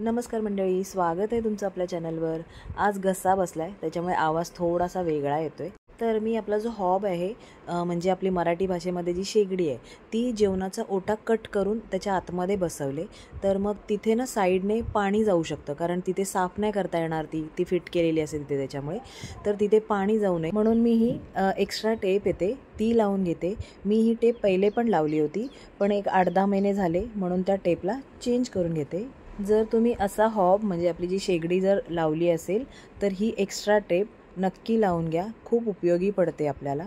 नमस्कार मंडळी, स्वागत आहे तुमचं आपल्या चॅनलवर। आज घसा बसलाय त्याच्यामुळे आवाज थोडासा वेगळा येतोय। तर मी आपला जो हॉब आहे म्हणजे आपली मराठी भाषेमध्ये जी शेगडी आहे ती जेवणाचा ओटा कट करून त्याच्या आतमध्ये बसवले। तर मग तिथे ना साईडने पाणी जाऊ शकतं, कारण तिथे साफ नाही करता येणार, ती फिट केलेली असेल तिथे, त्याच्यामुळे तर तिथे पाणी जाऊ नये म्हणून मी ही एक्स्ट्रा टेप येते ती लावून घेते। मी ही टेप पहिले पण लावली होती, पण एक 8-10 महिने झाले म्हणून त्या टेपला चेंज करून घेते। जर तुम्ही असा हॉब म्हणजे आपली जी शेगडी जर लावली असेल तर ही एक्स्ट्रा टेप नक्की लावून घ्या, खूप उपयोगी पडते आपल्याला।